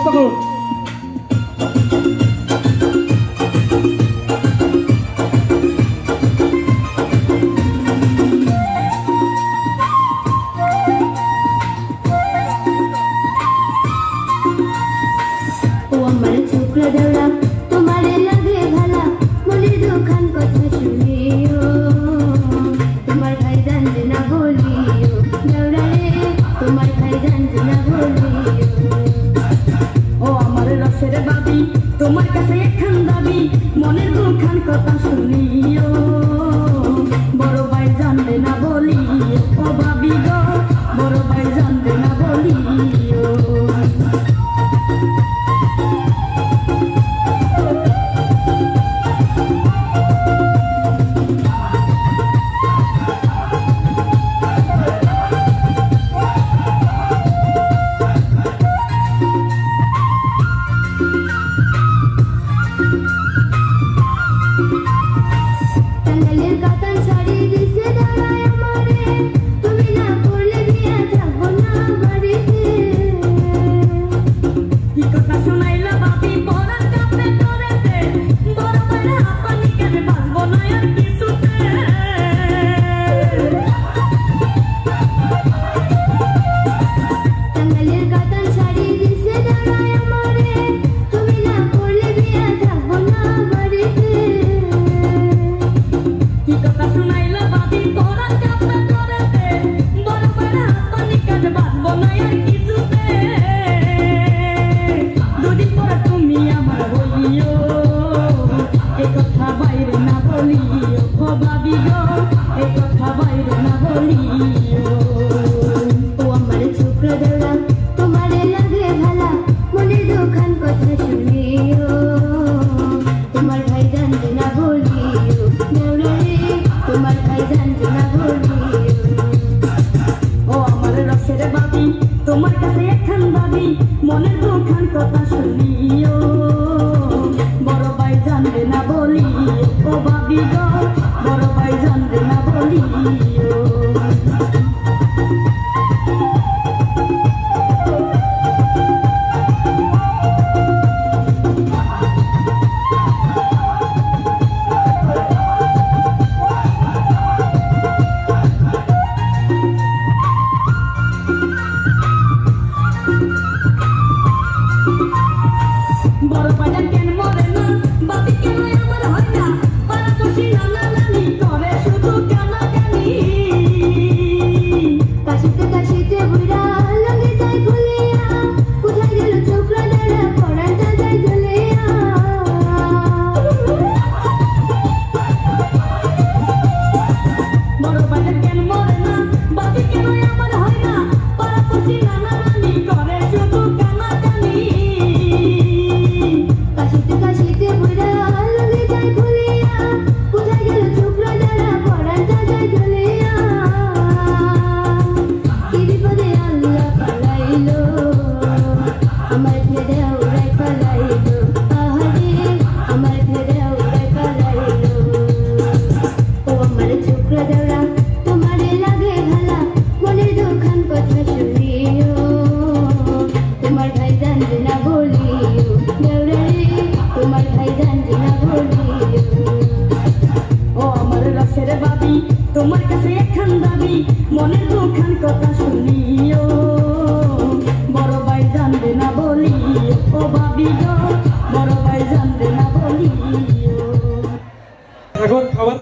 ব্যবস্থা করুন। তোমারে লাগে ভালা মনের দুখান কথা শুনিও তোমার ভাই জানবে না বলিও দেওরা রে তোমার ভাই জানবে না বলিও ও আমার রসের বাবি তোমার কাছে একখান দাবি মনের দুখান কথা শুনিও বড় ভাই জানবে না বলিও ও ভাবি গো বড় ভাই জানবে না বলিও টাঙ্গাইলের কাতান শাড়ি দিছে দাঁড়ায় আমারে তুমি না করলে বিয়ে থাকবো না বাড়িতে কি কথা শোনাইলা বাবি পরার কাপে ধরেতে বড় ভাইরা আপনি কেন বাঁচবো না আর কিছুতে টাঙ্গাইলের কাতান শাড়ি দিছে দাঁড়ায় আমারে তুমি না করলে বিয়ে থাকবো না বাড়িতে কি কথা শোনাইলা বাবি পরার কাপে ধরেতে বড় ভাইরা আপনি কেন বাঁচবো না আর কিছুতে দুদিন পরে তুমি আমার বলিও এ কথা বাইরে না বলিও ও ভাবি গো এ কথা বাইরে না বলিও ও আমার ছোকরা দেওরা তোমারে লাগে ভালা মনের দুখান কথা শুনিও তোমার ভাই জানবে না বলিও দেওরা রে তোমার ভাই জানবে না বলিও ও আমার রসের বাবি তোমার কাছে একখান দাবি মনের দুখান কথা শুনিও বড় ভাই জানবে না বলিও ও ভাবি গো বড় ভাই জানবে না বলিও বড় বাজার কেন মরে না বাবি কেন আমার হয় না পাড়া খুশি নানা নানি করে শুধু কেন জানি কাশিতে কাশিতে বুড়া লাগে যায় গুলিয়া কোথায় গেল ছোকরা দেওরা পড়াটা যায় জ্বলিয়া বড় বাজার কেন মরে না বাবি কেন আমার হয় না পাড়া খুশি নানা নানি করে শুধু কেন জানি কাশিতে কাশিতে বুড়া লাগে যায় গুলিয়া কোথায় গেল ছোকরা দেওরা পড়াটা যায় জ্বলিয়া কি বিপদে আল্লাহ পালাইলো আমার ঘেরে উড়াই পালাইলো আহারে আমার ঘেরে উড়াই পালাইলো ও আমার ছোকরা দেওরা তোমারে লাগে ভালা মনের দুখান কথা শুনিও তোমার ভাই জানবে না বলিও দেওরা রে তোমার ভাই জানবে না বলিও ও আমার রসের বাবি তোমার কাছে একখান দাবি মনের দুখান কথা শুনিও বড় ভাই জানবে না বলিও ও ভাবি গো বড় ভাই জানবে না বলিও এখন খাবার